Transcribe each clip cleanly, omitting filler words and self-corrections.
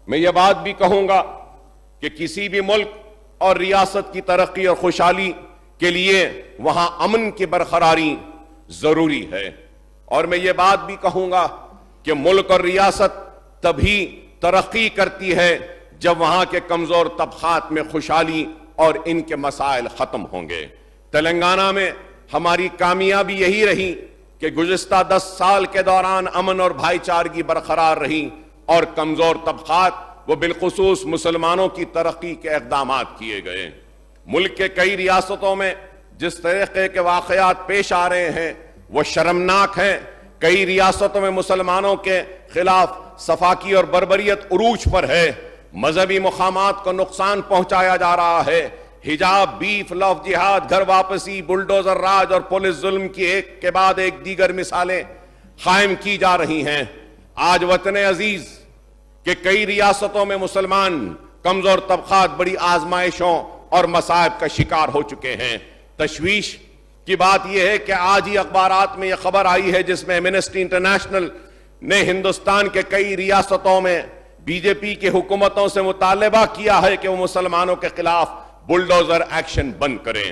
میں یہ بات بھی کہوں گا کہ کسی بھی ملک اور ریاست کی ترقی اور خوشحالی کے لیے وہاں امن کی برقراری ضروری ہے، اور میں یہ بات بھی کہوں گا کہ ملک اور ریاست تبھی ترقی کرتی ہے جب وہاں کے کمزور طبقات میں خوشحالی اور ان کے مسائل ختم ہوں گے۔ تلنگانہ میں ہماری کامیابی یہی رہی کہ گزشتہ 10 سال کے دوران امن اور بھائی چارگی برقرار رہی اور کمزور طبقات وہ بالخصوص مسلمانوں کی ترقی کے اقدامات کیے گئے۔ ملک کے کئی ریاستوں میں جس طریقے کے واقعات پیش آ رہے ہیں وہ شرمناک ہیں۔ کئی ریاستوں میں مسلمانوں کے خلاف سفاکی اور بربریت عروج پر ہے، مذہبی مقامات کو نقصان پہنچایا جا رہا ہے، حجاب، بیف، لو جہاد، گھر واپسی، بلڈوزر راج اور پولیس ظلم کی ایک کے بعد ایک دیگر مثالیں قائم کی جا رہی ہیں۔ آج وطن عزیز کہ کئی ریاستوں میں مسلمان کمزور طبقات بڑی آزمائشوں اور مصائب کا شکار ہو چکے ہیں۔ تشویش کی بات یہ ہے کہ آج ہی اخبارات میں یہ خبر آئی ہے جس میں ایمنسٹی انٹرنیشنل نے ہندوستان کے کئی ریاستوں میں بی جے پی کی حکومتوں سے مطالبہ کیا ہے کہ وہ مسلمانوں کے خلاف بلڈوزر ایکشن بند کریں۔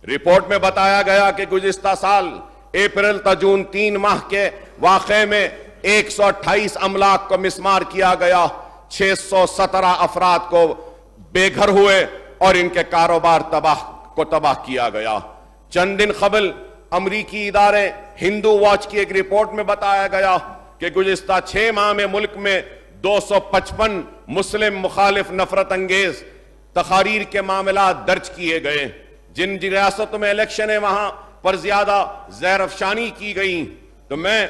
رپورٹ میں بتایا گیا کہ گزشتہ سال اپریل تا جون 3 ماہ کے واقعے میں 128 املاک کو مسمار کیا گیا، 617 افراد کو بے گھر ہوئے اور ان کے کاروبار تباہ کیا گیا۔ چند دن قبل امریکی ادارے ہندو واچ کی ایک رپورٹ میں بتایا گیا کہ گزشتہ 6 ماہ میں ملک میں 255 مسلم مخالف نفرت انگیز تقاریر کے معاملات درج کیے گئے۔ جن ریاستوں میں الیکشن ہے وہاں پر زیادہ زہر افشانی کی گئی۔ تو میں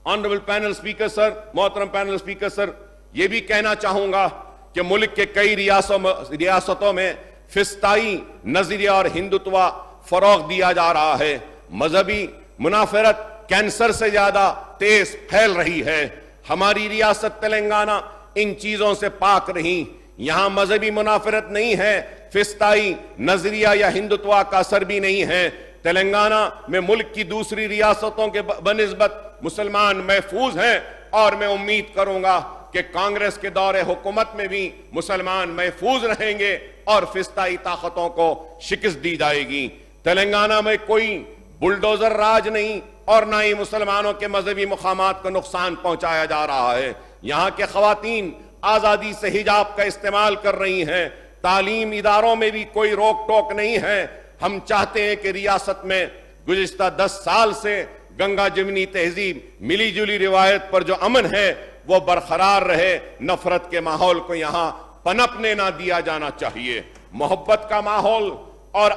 آنریبل پینل سپیکر سر، محترم پینل سپیکر سر، یہ بھی کہنا چاہوں گا کہ ملک کے کئی ریاستوں میں فسطائی نظریہ اور ہندوتوا فروغ دیا جا رہا ہے۔ مذہبی منافرت کینسر سے زیادہ تیز پھیل رہی ہے۔ ہماری ریاست تلنگانہ ان چیزوں سے پاک رہی۔ یہاں مذہبی منافرت نہیں ہے، فسطائی نظریہ یا ہندوتوا کا اثر بھی نہیں ہے۔ تلنگانہ میں ملک کی دوسری ریاستوں کے بنسبت مسلمان محفوظ ہیں، اور میں امید کروں گا کہ کانگریس کے دور حکومت میں بھی مسلمان محفوظ رہیں گے اور فسطائی طاقتوں کو شکست دی جائے گی۔ تلنگانہ میں کوئی بلڈوزر راج نہیں اور نہ ہی مسلمانوں کے مذہبی مقامات کو نقصان پہنچایا جا رہا ہے۔ یہاں کے خواتین آزادی سے حجاب کا استعمال کر رہی ہیں، تعلیم اداروں میں بھی کوئی روک ٹوک نہیں ہے۔ ہم چاہتے ہیں کہ ریاست میں گزشتہ 10 سال سے گنگا جمنی تہذیب، ملی جلی روایت پر جو امن ہے وہ برقرار رہے۔ نفرت کے ماحول کو یہاں پنپنے نہ دیا جانا چاہیے۔ محبت کا ماحول اور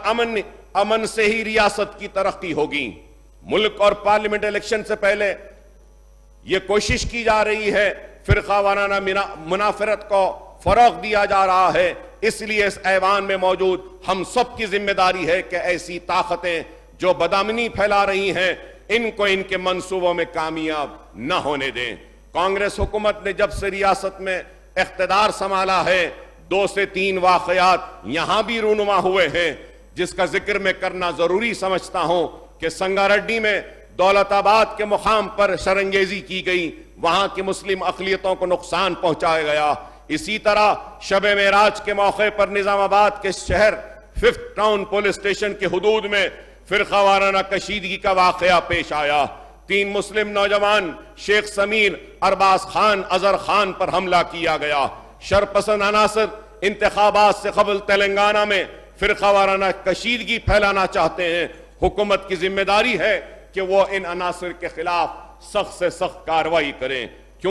امن سے ہی ریاست کی ترقی ہوگی۔ ملک اور پارلیمنٹ الیکشن سے پہلے یہ کوشش کی جا رہی ہے، فرقہ وارانہ منافرت کو فروغ دیا جا رہا ہے۔ اس لیے اس ایوان میں موجود ہم سب کی ذمہ داری ہے کہ ایسی طاقتیں جو بدامنی پھیلا رہی ہیں ان کو ان کے منصوبوں میں کامیاب نہ ہونے دیں۔ کانگریس حکومت نے جب سے ریاست میں اقتدار سنبھالا ہے 2 سے 3 واقعات یہاں بھی رونما ہوئے ہیں جس کا ذکر میں کرنا ضروری سمجھتا ہوں کہ سنگاریڈی میں دولت آباد کے مقام پر شرنگیزی کی گئی، وہاں کی مسلم اقلیتوں کو نقصان پہنچایا گیا۔ اسی طرح شب معراج کے موقع پر نظام آباد کے شہر 5th ٹاؤن پولیس اسٹیشن کے حدود میں فرقہ وارانہ کشیدگی کا واقعہ پیش آیا۔ 3 مسلم نوجوان شیخ سمیر، ارباز خان، اظہر خان پر حملہ کیا گیا۔ شرپسند عناصر انتخابات سے قبل تلنگانہ میں فرقہ وارانہ کشیدگی پھیلانا چاہتے ہیں۔ حکومت کی ذمہ داری ہے کہ وہ ان عناصر کے خلاف سخت سے سخت کارروائی کریں۔